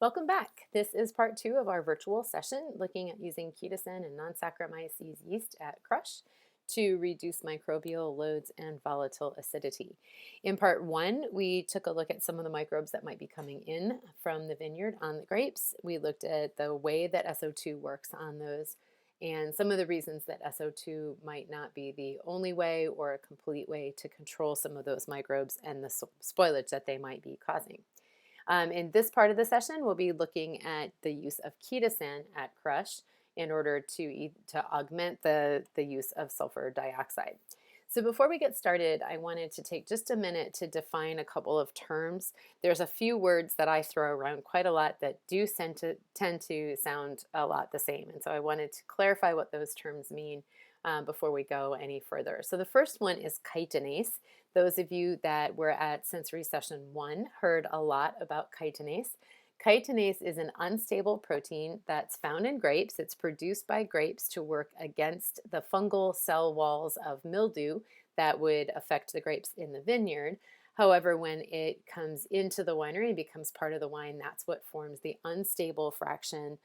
Welcome back. This is part 2 of our virtual session looking at using Chitosan and non-Saccharomyces yeast at crush to reduce microbial loads and volatile acidity. In part 1, we took a look at some of the microbes that might be coming in from the vineyard on the grapes. We looked at the way that SO2 works on those and some of the reasons that SO2 might not be the only way or a complete way to control some of those microbes and the spoilage that they might be causing. In this part of the session, we'll be looking at the use of Chitosan at crush in order to augment the use of sulfur dioxide. So before we get started, I wanted to take just a minute to define a couple of terms. There's a few words that I throw around quite a lot that do tend to sound a lot the same. And so I wanted to clarify what those terms mean before we go any further. So the first one is chitinase. Those of you that were at sensory session 1 heard a lot about chitinase. Chitinase is an unstable protein that's found in grapes. It's produced by grapes to work against the fungal cell walls of mildew that would affect the grapes in the vineyard. However, when it comes into the winery and becomes part of the wine, that's what forms the unstable fraction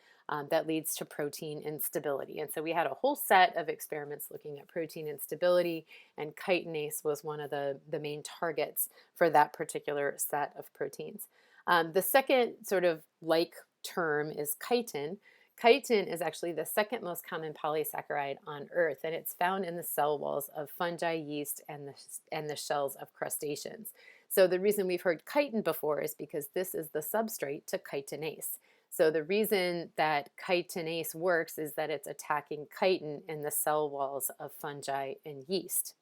that leads to protein instability. And so we had a whole set of experiments looking at protein instability, and chitinase was one of the main targets for that particular set of proteins. The second sort of like term is chitin. Chitin is actually the second most common polysaccharide on Earth, and it's found in the cell walls of fungi, yeast, and the shells of crustaceans. So the reason we've heard chitin before is because this is the substrate to chitinase. So the reason that chitinase works is that it's attacking chitin in the cell walls of fungi and yeast.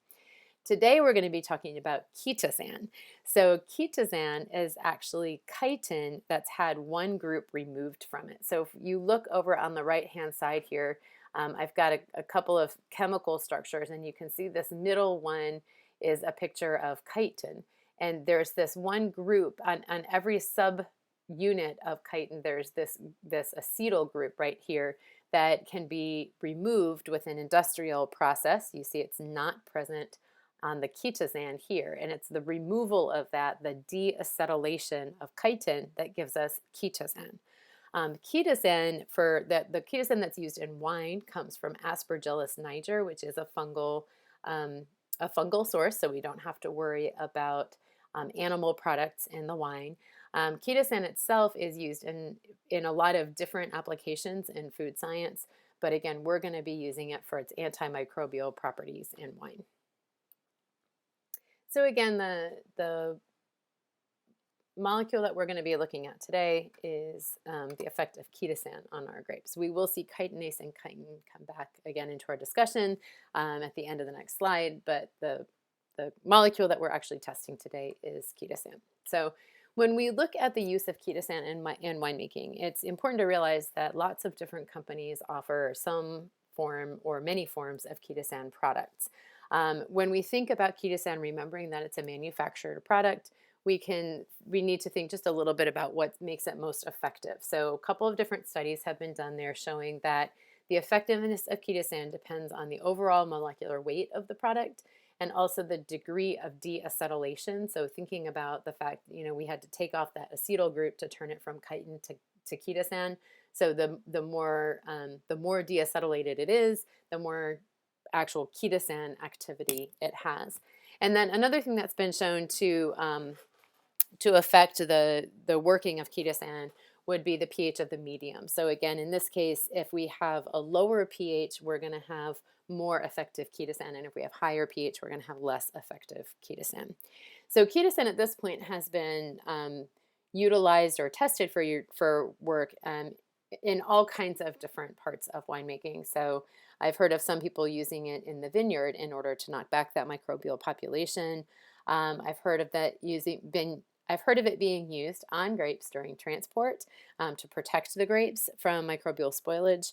Today we're going to be talking about chitosan. So chitosan is actually chitin that's had one group removed from it. So if you look over on the right-hand side here, I've got a couple of chemical structures, and you can see this middle one is a picture of chitin. And there's this one group on every subunit of chitin, there's this acetyl group right here that can be removed with an industrial process. You see it's not present on the chitosan here, and it's the removal of that, the deacetylation of chitin, that gives us chitosan. Chitosan the chitosan that's used in wine comes from Aspergillus niger, which is a fungal source, so we don't have to worry about animal products in the wine. Chitosan itself is used in a lot of different applications in food science, but again, we're going to be using it for its antimicrobial properties in wine. So again, the molecule that we're going to be looking at today is the effect of chitosan on our grapes. We will see chitinase and chitin come back again into our discussion at the end of the next slide, but the molecule that we're actually testing today is chitosan. So when we look at the use of chitosan in winemaking, it's important to realize that lots of different companies offer some form or many forms of chitosan products. When we think about chitosan, remembering that it's a manufactured product, we need to think just a little bit about what makes it most effective. So a couple of different studies have been done there showing that the effectiveness of chitosan depends on the overall molecular weight of the product and also the degree of deacetylation. So thinking about the fact, we had to take off that acetyl group to turn it from chitin to chitosan. So the more deacetylated it is, the more actual chitosan activity it has. And then another thing that's been shown to affect the working of chitosan would be the pH of the medium. So again, in this case, if we have a lower pH, we're going to have more effective chitosan, and if we have higher pH, we're going to have less effective chitosan. So chitosan at this point has been utilized or tested for work in all kinds of different parts of winemaking. So I've heard of some people using it in the vineyard in order to knock back that microbial population. I've heard of it being used on grapes during transport to protect the grapes from microbial spoilage.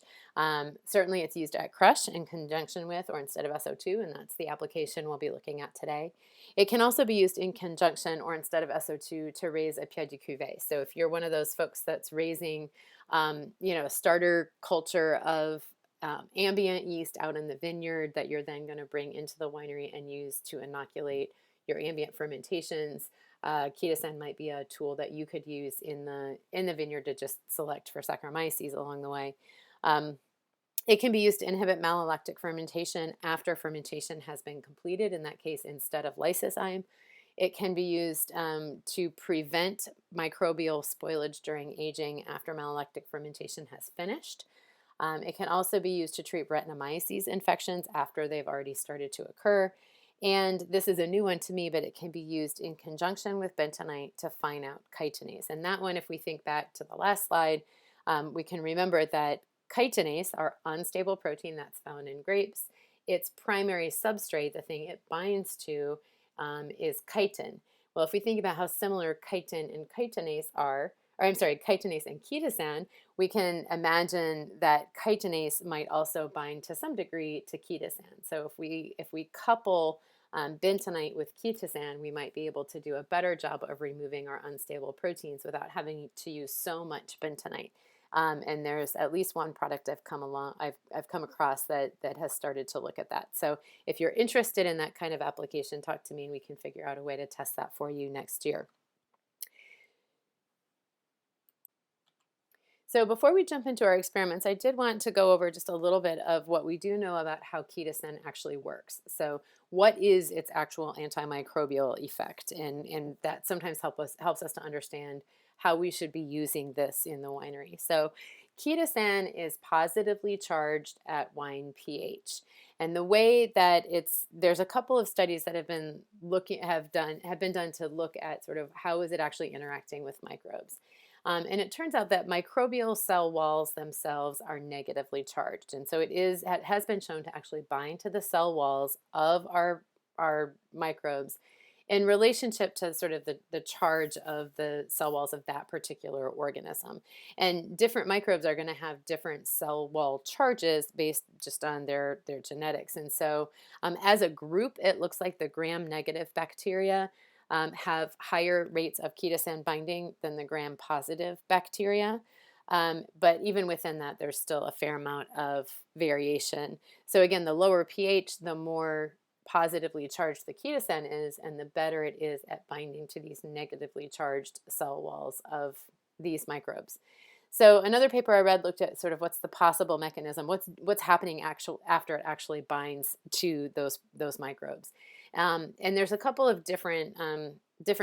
Certainly it's used at crush in conjunction with or instead of SO2, and that's the application we'll be looking at today. It can also be used in conjunction or instead of SO2 to raise a pied de cuvée. So if you're one of those folks that's raising a starter culture of ambient yeast out in the vineyard that you're then going to bring into the winery and use to inoculate your ambient fermentations, Chitosan might be a tool that you could use in the vineyard to just select for Saccharomyces along the way. It can be used to inhibit malolactic fermentation after fermentation has been completed, in that case, instead of lysozyme. It can be used to prevent microbial spoilage during aging after malolactic fermentation has finished. It can also be used to treat Brettanomyces infections after they've already started to occur. And this is a new one to me, but it can be used in conjunction with bentonite to fine out chitinase. And that one, if we think back to the last slide, we can remember that chitinase, our unstable protein that's found in grapes, its primary substrate, the thing it binds to, is chitin. Well, if we think about how similar chitin and chitinase are, or I'm sorry, chitinase and chitosan, we can imagine that chitinase might also bind to some degree to chitosan. So if we couple bentonite with chitosan, we might be able to do a better job of removing our unstable proteins without having to use so much bentonite. And there's at least one product I've come across that has started to look at that. So if you're interested in that kind of application, talk to me and we can figure out a way to test that for you next year. So before we jump into our experiments, I did want to go over just a little bit of what we do know about how chitosan actually works. So what is its actual antimicrobial effect? And that sometimes helps us to understand how we should be using this in the winery. So chitosan is positively charged at wine pH. And the way that there's a couple of studies that have been done to look at sort of how is it actually interacting with microbes. And it turns out that microbial cell walls themselves are negatively charged. And so it has been shown to actually bind to the cell walls of our microbes in relationship to sort of the charge of the cell walls of that particular organism. And different microbes are going to have different cell wall charges based just on their genetics. And so as a group, it looks like the gram-negative bacteria have higher rates of chitosan binding than the gram-positive bacteria. But even within that, there's still a fair amount of variation. So again, the lower pH, the more positively charged the chitosan is, and the better it is at binding to these negatively charged cell walls of these microbes. So another paper I read looked at sort of what's the possible mechanism, what's happening after it actually binds to those microbes. And there's a couple of different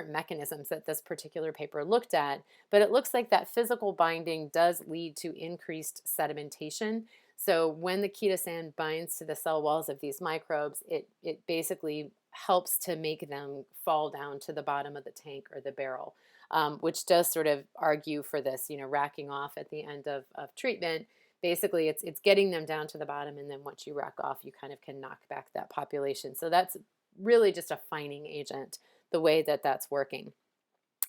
mechanisms that this particular paper looked at, but it looks like that physical binding does lead to increased sedimentation. So when the chitosan binds to the cell walls of these microbes, it basically helps to make them fall down to the bottom of the tank or the barrel, which does sort of argue for this, racking off at the end of treatment. Basically, it's getting them down to the bottom, and then once you rack off, you kind of can knock back that population. So that's really just a fining agent, the way that that's working.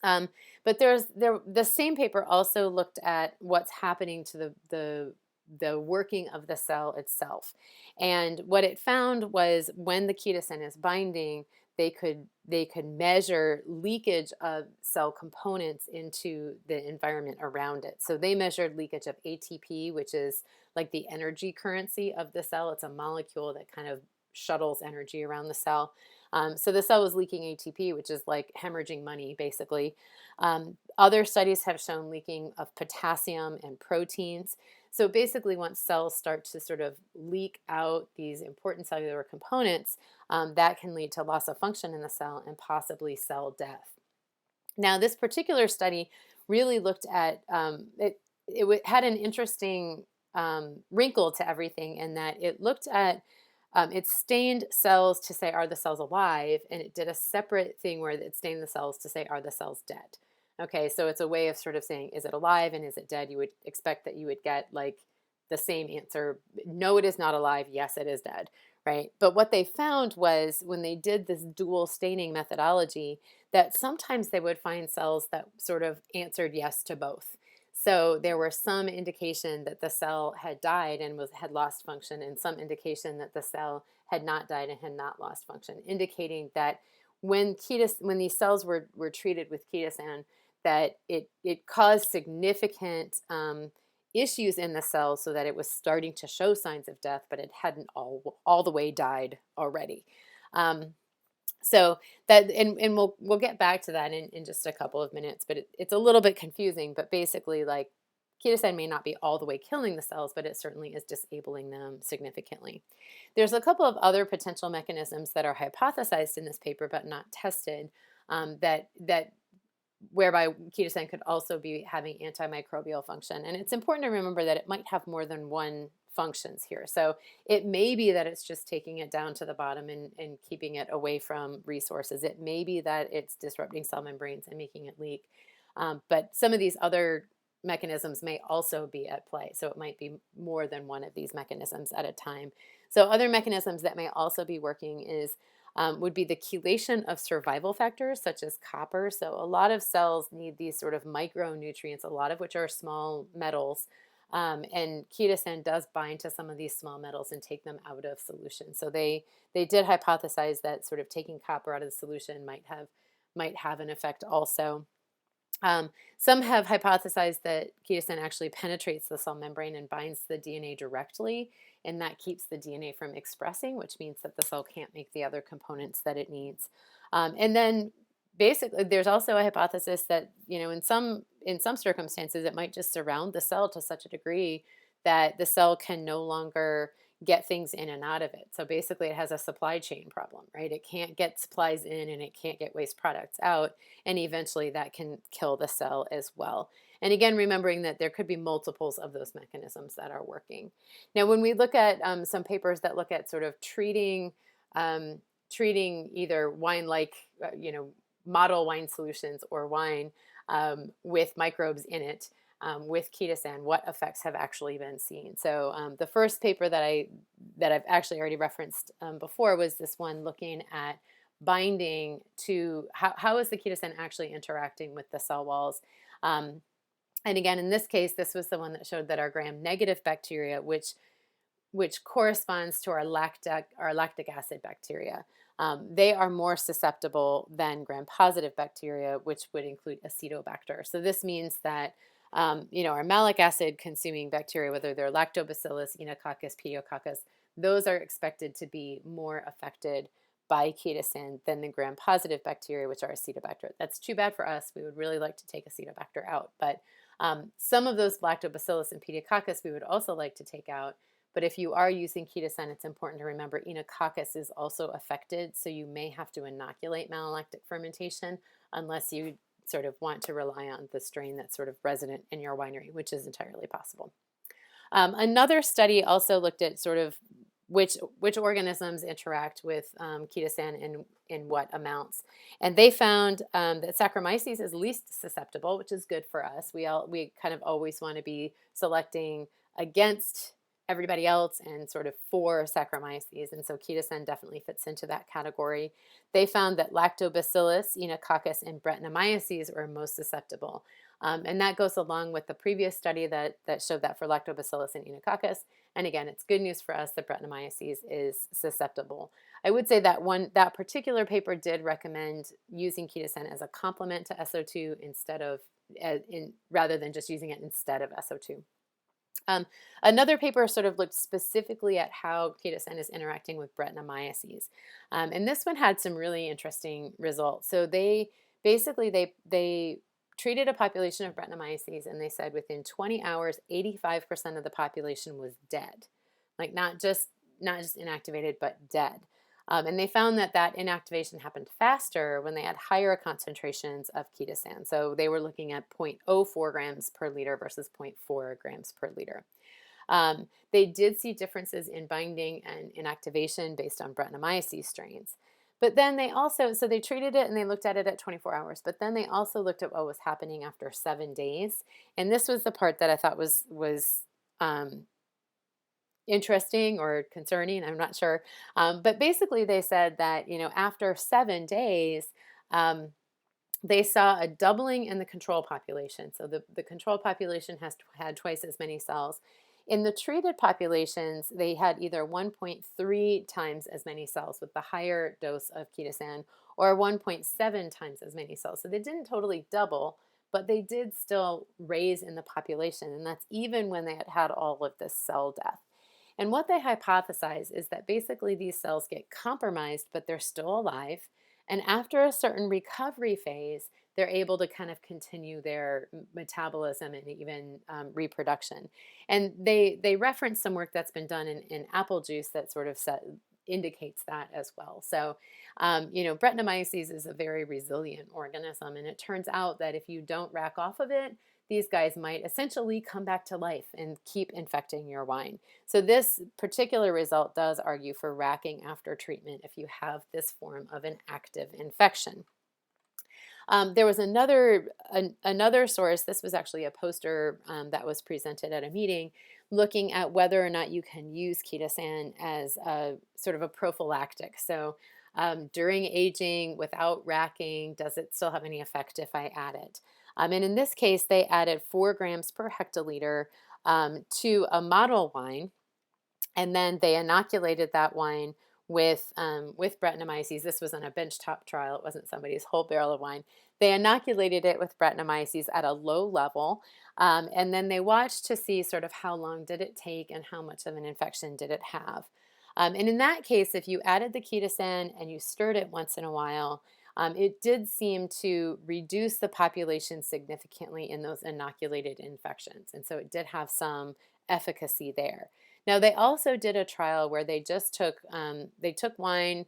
But the same paper also looked at what's happening to the working of the cell itself. And what it found was when the chitosan is binding, they could measure leakage of cell components into the environment around it. So they measured leakage of ATP, which is like the energy currency of the cell. It's a molecule that kind of shuttles energy around the cell. So the cell was leaking ATP, which is like hemorrhaging money, basically. Other studies have shown leaking of potassium and proteins. So basically, once cells start to sort of leak out these important cellular components, that can lead to loss of function in the cell and possibly cell death. Now, this particular study really looked at, it had an interesting wrinkle to everything in that it looked at, it stained cells to say, are the cells alive? And it did a separate thing where it stained the cells to say, are the cells dead? Okay, so it's a way of sort of saying, is it alive and is it dead? You would expect that you would get like the same answer. No, it is not alive. Yes, it is dead, right? But what they found was when they did this dual staining methodology, that sometimes they would find cells that sort of answered yes to both. So there were some indication that the cell had died and had lost function, and some indication that the cell had not died and had not lost function, indicating that when these cells were treated with chitosan, that it caused significant issues in the cell so that it was starting to show signs of death, but it hadn't all the way died already. So that, and we'll get back to that in just a couple of minutes, but it's a little bit confusing. But basically, like, chitosan may not be all the way killing the cells, but it certainly is disabling them significantly. There's a couple of other potential mechanisms that are hypothesized in this paper but not tested, that whereby chitosan could also be having antimicrobial function. And it's important to remember that it might have more than one functions here. So it may be that it's just taking it down to the bottom and keeping it away from resources. It may be that it's disrupting cell membranes and making it leak. But some of these other mechanisms may also be at play. So it might be more than one of these mechanisms at a time. So other mechanisms that may also be working would be the chelation of survival factors such as copper. So a lot of cells need these sort of micronutrients, a lot of which are small metals. And chitosan does bind to some of these small metals and take them out of solution. So they did hypothesize that sort of taking copper out of the solution might have an effect also. Some have hypothesized that chitosan actually penetrates the cell membrane and binds to the DNA directly, and that keeps the DNA from expressing, which means that the cell can't make the other components that it needs. And then basically, there's also a hypothesis that, in some circumstances, it might just surround the cell to such a degree that the cell can no longer get things in and out of it. So basically, it has a supply chain problem, right? It can't get supplies in and it can't get waste products out, and eventually that can kill the cell as well. And again, remembering that there could be multiples of those mechanisms that are working. Now, when we look at some papers that look at sort of treating either wine-like, model wine solutions or wine with microbes in it, with chitosan, what effects have actually been seen. So the first paper that I've actually already referenced before was this one looking at binding to how is the chitosan actually interacting with the cell walls. And again, in this case, this was the one that showed that our gram-negative bacteria, which corresponds to our lactic acid bacteria, they are more susceptible than gram-positive bacteria, which would include acetobacter. So this means that our malic acid consuming bacteria, whether they're lactobacillus, enococcus, pediococcus, those are expected to be more affected by chitosan than the gram-positive bacteria, which are acetobacter. That's too bad for us. We would really like to take acetobacter out, but some of those lactobacillus and pediococcus we would also like to take out. But if you are using chitosan, it's important to remember enococcus is also affected, so you may have to inoculate malolactic fermentation unless you sort of want to rely on the strain that's sort of resident in your winery, which is entirely possible. Another study also looked at sort of which organisms interact with chitosan in what amounts, and they found that Saccharomyces is least susceptible, which is good for us. We kind of always want to be selecting against everybody else and sort of for Saccharomyces, and so chitosan definitely fits into that category. They found that lactobacillus, enococcus, and Brettanomyces were most susceptible. And that goes along with the previous study that showed that for lactobacillus and enococcus. And again, it's good news for us that Brettanomyces is susceptible. I would say that particular paper did recommend using chitosan as a complement to SO2 rather than just using it instead of SO2. Another paper sort of looked specifically at how chitosan is interacting with Brettanomyces. And this one had some really interesting results. So they treated a population of Brettanomyces, and they said within 20 hours, 85% of the population was dead. Like not just inactivated, but dead. And they found that inactivation happened faster when they had higher concentrations of chitosan. So they were looking at 0.04 grams per liter versus 0.4 grams per liter. They did see differences in binding and inactivation based on Brettanomyces strains. But then they treated it and they looked at it at 24 hours, but then they also looked at what was happening after 7 days. And this was the part that I thought was interesting or concerning, I'm not sure. But basically they said that, after 7 days, they saw a doubling in the control population. So the control population had twice as many cells. In the treated populations, they had either 1.3 times as many cells with the higher dose of chitosan or 1.7 times as many cells. So they didn't totally double, but they did still raise in the population. And that's even when they had all of this cell death. And what they hypothesize is that basically these cells get compromised, but they're still alive. And after a certain recovery phase, they're able to kind of continue their metabolism and even reproduction. And they reference some work that's been done in apple juice that sort of indicates that as well. So, Brettanomyces is a very resilient organism, and it turns out that if you don't rack off of it, these guys might essentially come back to life and keep infecting your wine. So this particular result does argue for racking after treatment if you have this form of an active infection. There was another source. This was actually a poster that was presented at a meeting, looking at whether or not you can use Chitosan as a sort of a prophylactic. So during aging, without racking, does it still have any effect if I add it? And in this case, they added 4 grams per hectoliter to a model wine, and then they inoculated that wine with Brettanomyces. This was on a benchtop trial. It wasn't somebody's whole barrel of wine. They inoculated it with Brettanomyces at a low level, and then they watched to see sort of how long did it take and how much of an infection did it have. And in that case, if you added the Chitosan and you stirred it once in a while, it did seem to reduce the population significantly in those inoculated infections. And so it did have some efficacy there. Now they also did a trial where they just took wine,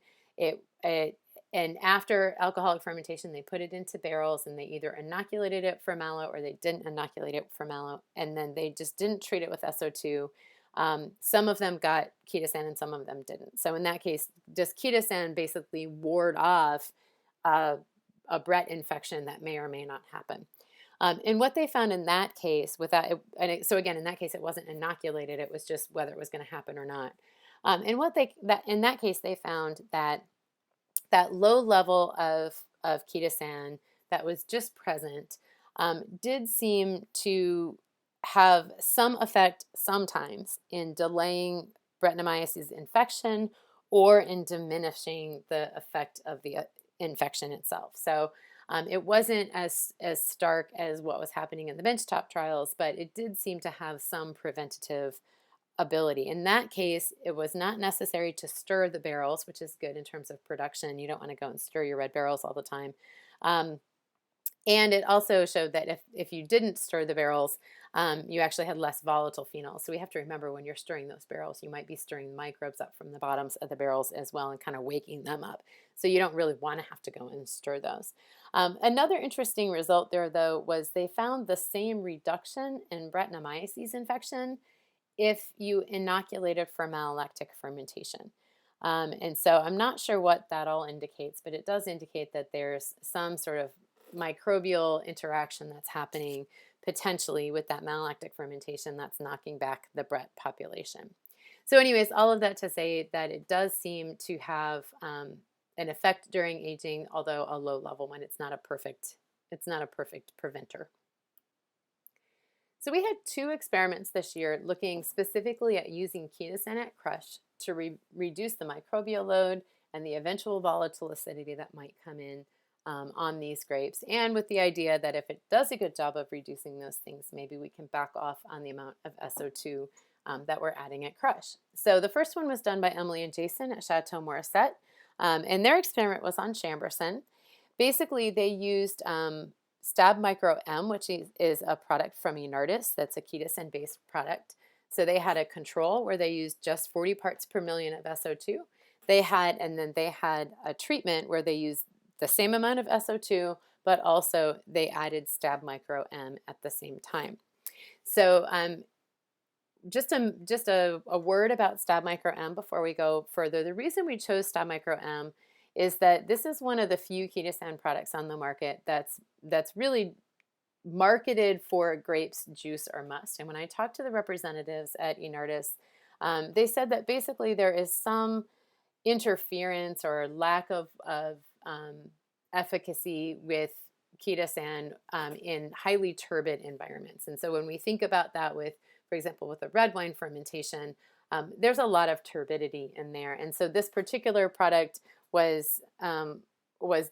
and after alcoholic fermentation, they put it into barrels and they either inoculated it for malo or they didn't inoculate it for malo, and then they just didn't treat it with SO2. Some of them got Chitosan and some of them didn't. So in that case, does Chitosan basically ward off a Brett infection that may or may not happen? And what they found in that case, so again, in that case, it wasn't inoculated; it was just whether it was going to happen or not. And in that case, they found that that low level of Chitosan that was just present did seem to have some effect sometimes in delaying Brettanomyces infection or in diminishing the effect of the infection itself. So it wasn't as stark as what was happening in the benchtop trials, but it did seem to have some preventative ability. In that case, it was not necessary to stir the barrels, which is good in terms of production. You don't want to go and stir your red barrels all the time. And it also showed that if you didn't stir the barrels, you actually had less volatile phenols. So we have to remember when you're stirring those barrels, you might be stirring microbes up from the bottoms of the barrels as well and kind of waking them up. So you don't really want to have to go and stir those. Another interesting result there, though, was they found the same reduction in Brettanomyces infection if you inoculated for malolactic fermentation. And so I'm not sure what that all indicates, but it does indicate that there's some sort of microbial interaction that's happening potentially with that malolactic fermentation that's knocking back the Brett population. So anyways, all of that to say that it does seem to have an effect during aging, although a low level one. It's not a perfect preventer. So we had 2 experiments this year looking specifically at using Chitosan at crush to reduce the microbial load and the eventual volatile acidity that might come in on these grapes, and with the idea that if it does a good job of reducing those things, maybe we can back off on the amount of SO2 that we're adding at crush. So the first one was done by Emily and Jason at Chateau Morrisette, and their experiment was on Chambourcin. Basically, they used Stab Micro M, which is a product from Enartis that's a Chitosan-based product. So they had a control where they used just 40 parts per million of SO2. And then they had a treatment where they used the same amount of SO2, but also they added Stab Micro M at the same time. So just a word about Stab Micro M before we go further. The reason we chose Stab Micro M is that this is one of the few Chitosan products on the market that's really marketed for grapes, juice, or must. And when I talked to the representatives at Enartis, they said that basically there is some interference or lack of efficacy with Chitosan in highly turbid environments. And so when we think about that with, for example, with a red wine fermentation, there's a lot of turbidity in there. And so this particular product was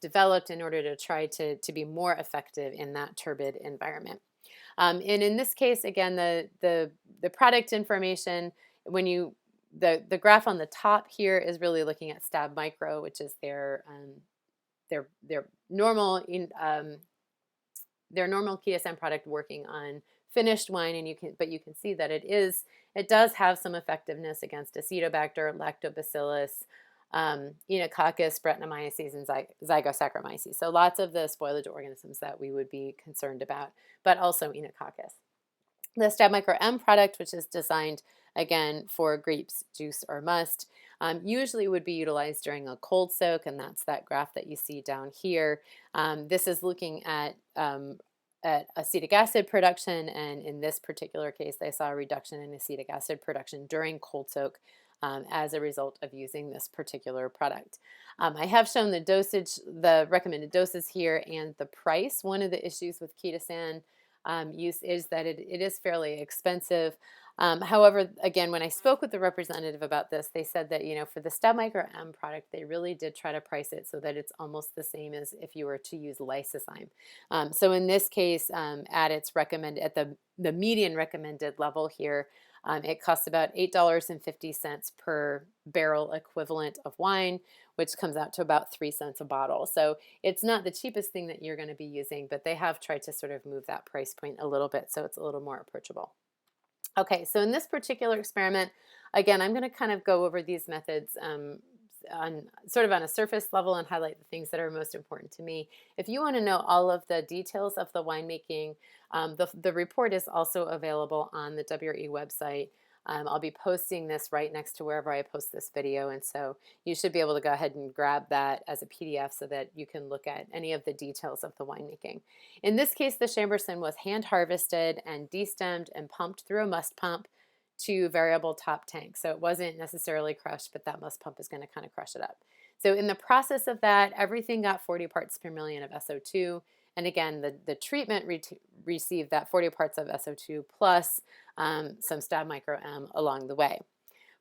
developed in order to try to be more effective in that turbid environment. And in this case, again, the product information, the graph on the top here is really looking at Stab Micro, which is their their normal their normal Chitosan product working on finished wine, and you can see that it does have some effectiveness against Acetobacter, Lactobacillus, Enococcus, Brettanomyces, and Zygosaccharomyces. So lots of the spoilage organisms that we would be concerned about, but also Enococcus. The Stab Micro M product, which is designed again for grapes, juice, or must, usually would be utilized during a cold soak, and that's that graph that you see down here. This is looking at acetic acid production, and in this particular case, they saw a reduction in acetic acid production during cold soak as a result of using this particular product. I have shown the dosage, the recommended doses here, and the price. One of the issues with Chitosan use is that it is fairly expensive. However, again, when I spoke with the representative about this, they said that, for the Stab Micro M product, they really did try to price it so that it's almost the same as if you were to use lysozyme. So in this case, at its recommended, at the median recommended level here, it costs about $8.50 per barrel equivalent of wine, which comes out to about 3 cents a bottle. So it's not the cheapest thing that you're going to be using, but they have tried to sort of move that price point a little bit so it's a little more approachable. Okay, so in this particular experiment, again, I'm going to kind of go over these methods on a surface level and highlight the things that are most important to me. If you want to know all of the details of the winemaking, the report is also available on the WRE website. I'll be posting this right next to wherever I post this video, and so you should be able to go ahead and grab that as a PDF so that you can look at any of the details of the winemaking. In this case, the Chambourcin was hand harvested and destemmed and pumped through a must pump to variable top tank. So it wasn't necessarily crushed, but that must pump is going to kind of crush it up. So in the process of that, everything got 40 parts per million of SO2. And again, the treatment received that 40 parts of SO2 plus some Stab Micro M along the way.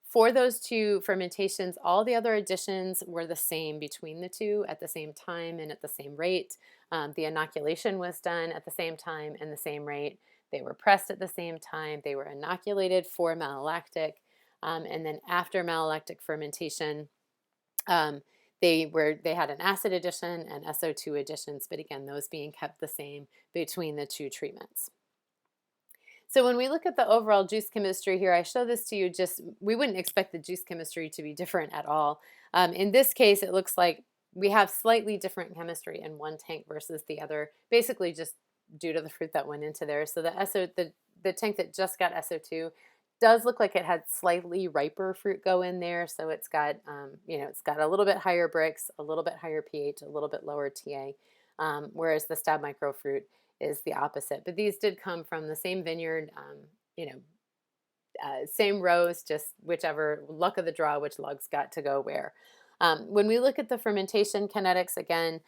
For those two fermentations, all the other additions were the same between the two at the same time and at the same rate. The inoculation was done at the same time and the same rate. They were pressed at the same time. They were inoculated for malolactic. And then after malolactic fermentation, they had an acid addition and SO2 additions, but again, those being kept the same between the two treatments. So when we look at the overall juice chemistry here, I show this to you we wouldn't expect the juice chemistry to be different at all. In this case, it looks like we have slightly different chemistry in one tank versus the other, basically just due to the fruit that went into there. So the tank that just got SO2 does look like it had slightly riper fruit go in there. So it's got, it's got a little bit higher Brix, a little bit higher pH, a little bit lower TA, whereas the Stab Micro fruit is the opposite. But these did come from the same vineyard, same rows, just whichever luck of the draw, which lugs got to go where. When we look at the fermentation kinetics, again,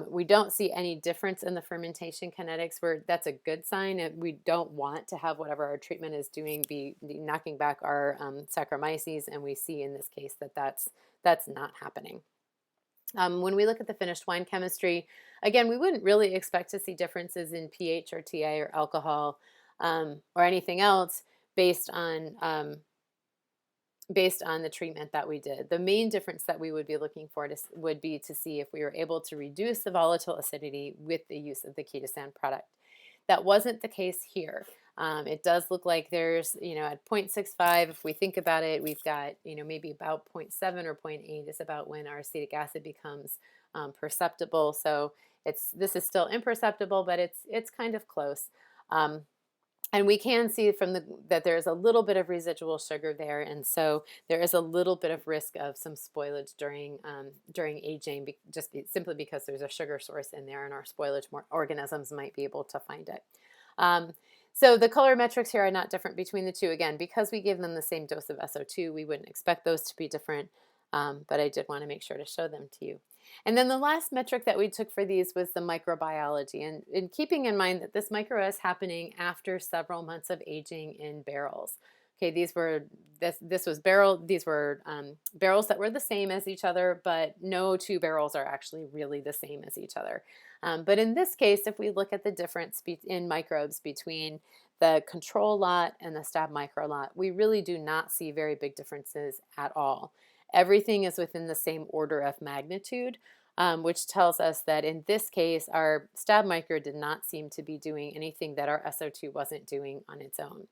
we don't see any difference in the fermentation kinetics. That's a good sign. We don't want to have whatever our treatment is doing be knocking back our Saccharomyces, and we see in this case that that's not happening. When we look at the finished wine chemistry, again, we wouldn't really expect to see differences in pH or TA or alcohol or anything else based on the treatment that we did. The main difference that we would be looking for would be to see if we were able to reduce the volatile acidity with the use of the Chitosan product. That wasn't the case here. It does look like there's, at 0.65, if we think about it, we've got, maybe about 0.7 or 0.8 is about when our acetic acid becomes perceptible. So this is still imperceptible, but it's kind of close. And we can see that there's a little bit of residual sugar there, and so there is a little bit of risk of some spoilage during aging, simply because there's a sugar source in there, and our spoilage organisms might be able to find it. So the color metrics here are not different between the two. Again, because we give them the same dose of SO2, we wouldn't expect those to be different, but I did want to make sure to show them to you. And then the last metric that we took for these was the microbiology, and in keeping in mind that this micro is happening after several months of aging in barrels. Okay, these were barrels that were the same as each other, but no two barrels are actually really the same as each other. But in this case, if we look at the difference in microbes between the control lot and the Stab Micro lot, we really do not see very big differences at all. Everything is within the same order of magnitude. which tells us that in this case, our stab micro did not seem to be doing anything that our SO2 wasn't doing on its own.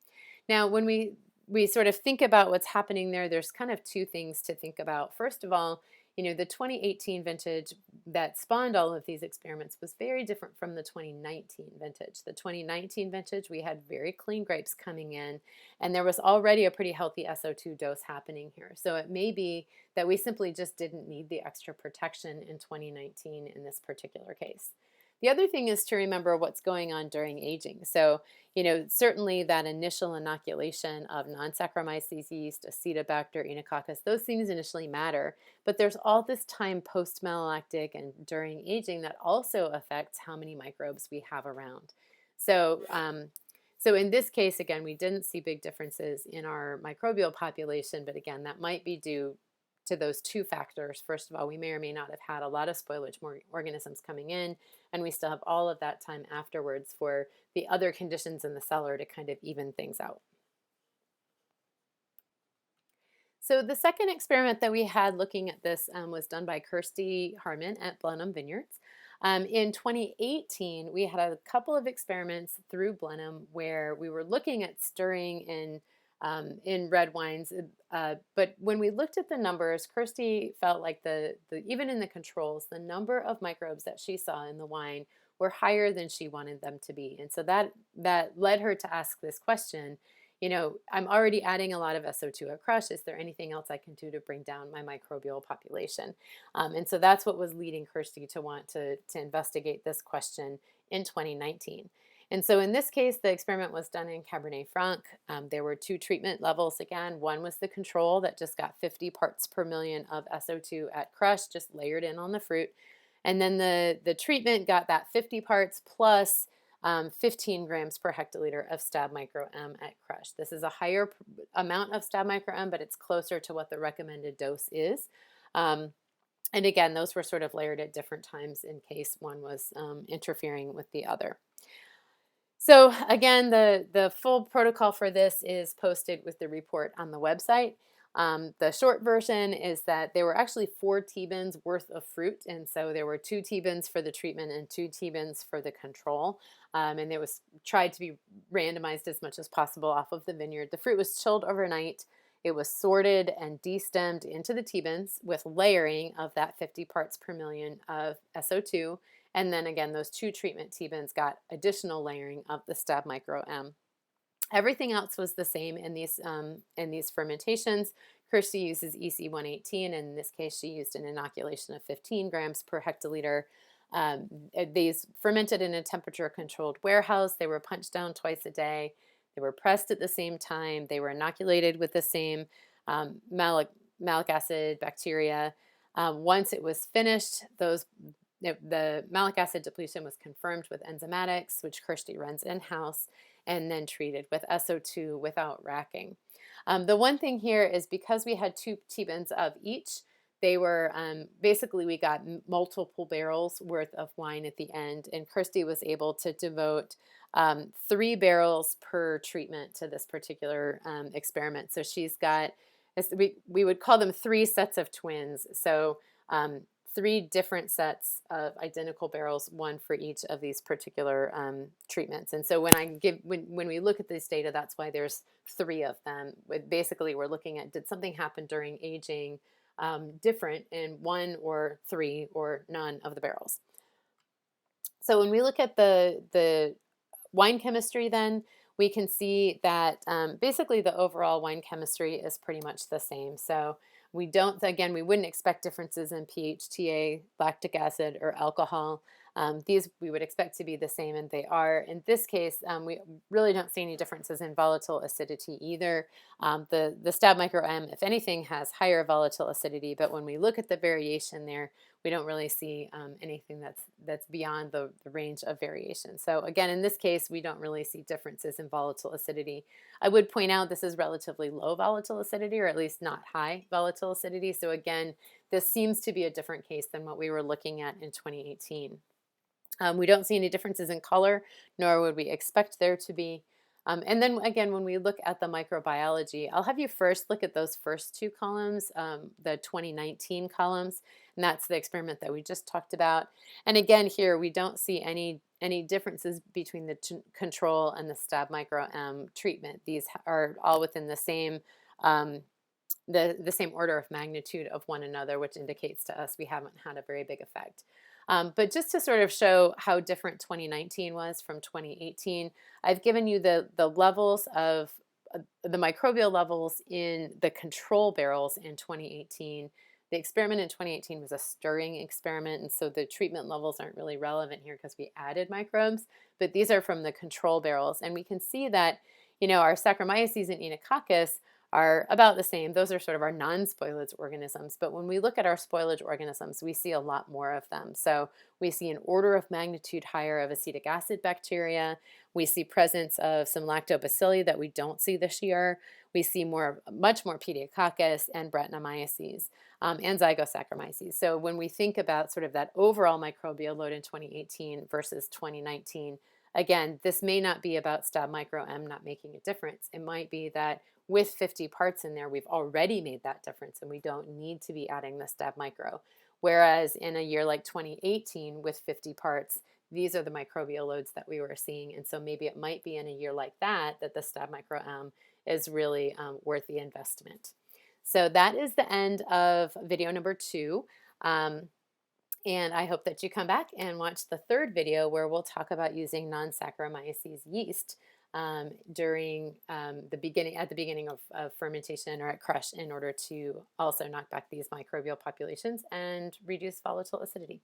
Now, when we sort of think about what's happening there, there's kind of two things to think about. First of all, the 2018 vintage that spawned all of these experiments was very different from the 2019 vintage. The 2019 vintage, we had very clean grapes coming in, and there was already a pretty healthy SO2 dose happening here. So it may be that we simply just didn't need the extra protection in 2019 in this particular case. The other thing is to remember what's going on during aging. So, certainly that initial inoculation of non-Saccharomyces yeast, Acetobacter, Enococcus, those things initially matter, but there's all this time post-malolactic and during aging that also affects how many microbes we have around. So in this case, again, we didn't see big differences in our microbial population, but again, that might be due to those two factors. First of all, we may or may not have had a lot of spoilage organisms coming in, and we still have all of that time afterwards for the other conditions in the cellar to kind of even things out. So the second experiment that we had looking at this was done by Kirsty Harmon at Blenheim Vineyards. In 2018, we had a couple of experiments through Blenheim where we were looking at stirring in red wines, but when we looked at the numbers, Kirsty felt like even in the controls, the number of microbes that she saw in the wine were higher than she wanted them to be, and so that led her to ask this question. I'm already adding a lot of SO2 at crush. Is there anything else I can do to bring down my microbial population? And so that's what was leading Kirsty to want to investigate this question in 2019. And so in this case, the experiment was done in Cabernet Franc. There were two treatment levels again. One was the control that just got 50 parts per million of SO2 at crush, just layered in on the fruit. And then the treatment got that 50 parts plus 15 grams per hectoliter of stab micro M at crush. This is a higher amount of stab micro M, but it's closer to what the recommended dose is. And again, those were sort of layered at different times in case one was interfering with the other. So again, the full protocol for this is posted with the report on the website. The short version is that there were actually 4 T-bins worth of fruit, and so there were 2 T-bins for the treatment and 2 T-bins for the control, and it was tried to be randomized as much as possible off of the vineyard. The fruit was chilled overnight. It was sorted and destemmed into the T-bins with layering of that 50 parts per million of SO2, and then again, those 2 treatment T-bins got additional layering of the stab micro M. Everything else was the same in these fermentations. Kirsty uses EC118, and in this case, she used an inoculation of 15 grams per hectoliter. These fermented in a temperature-controlled warehouse. They were punched down twice a day. They were pressed at the same time. They were inoculated with the same malic acid bacteria. Once it was finished, the malic acid depletion was confirmed with enzymatics, which Kirsty runs in-house, and then treated with SO2 without racking. The one thing here is because we had 2 T-bins of each, they were basically we got multiple barrels worth of wine at the end, and Kirsty was able to devote 3 barrels per treatment to this particular experiment. So she's got, we would call them 3 sets of twins. So 3 different sets of identical barrels, 1 for each of these particular treatments. And so when we look at this data, that's why there's 3 of them. Basically, we're looking at, did something happen during aging different in 1 or 3 or none of the barrels? So when we look at the wine chemistry, then we can see that basically the overall wine chemistry is pretty much the same. So we wouldn't expect differences in pH, TA, lactic acid, or alcohol. These we would expect to be the same, and they are. In this case, we really don't see any differences in volatile acidity either. The stab micro M, if anything, has higher volatile acidity, but when we look at the variation there, we don't really see anything that's beyond the range of variation. So again, in this case, we don't really see differences in volatile acidity. I would point out this is relatively low volatile acidity, or at least not high volatile acidity. So again, this seems to be a different case than what we were looking at in 2018. We don't see any differences in color, nor would we expect there to be. And then again, when we look at the microbiology, I'll have you first look at those first 2 columns, the 2019 columns, And that's the experiment that we just talked about. And again, here we don't see any differences between the control and the Stab Micro M treatment. These are all within the same the same order of magnitude of one another, which indicates to us we haven't had a very big effect. But just to sort of show how different 2019 was from 2018, I've given you the levels of the microbial levels in the control barrels in 2018. The experiment in 2018 was a stirring experiment, and so the treatment levels aren't really relevant here because we added microbes, but these are from the control barrels, and we can see that, our Saccharomyces and Enococcus are about the same. Those are sort of our non-spoilage organisms, but when we look at our spoilage organisms, we see a lot more of them. So we see an order of magnitude higher of acetic acid bacteria. We see presence of some lactobacilli that we don't see this year. We see much more Pediococcus and Brettanomyces and Zygosaccharomyces. So when we think about sort of that overall microbial load in 2018 versus 2019, again, this may not be about Stab Micro M not making a difference. It might be that with 50 parts in there, we've already made that difference and we don't need to be adding the Stab Micro. Whereas in a year like 2018 with 50 parts, these are the microbial loads that we were seeing. And so maybe it might be in a year like that the Stab Micro M is really worth the investment. So that is the end of video number 2. And I hope that you come back and watch the third video where we'll talk about using non-Saccharomyces yeast during at the beginning of fermentation or at crush in order to also knock back these microbial populations and reduce volatile acidity.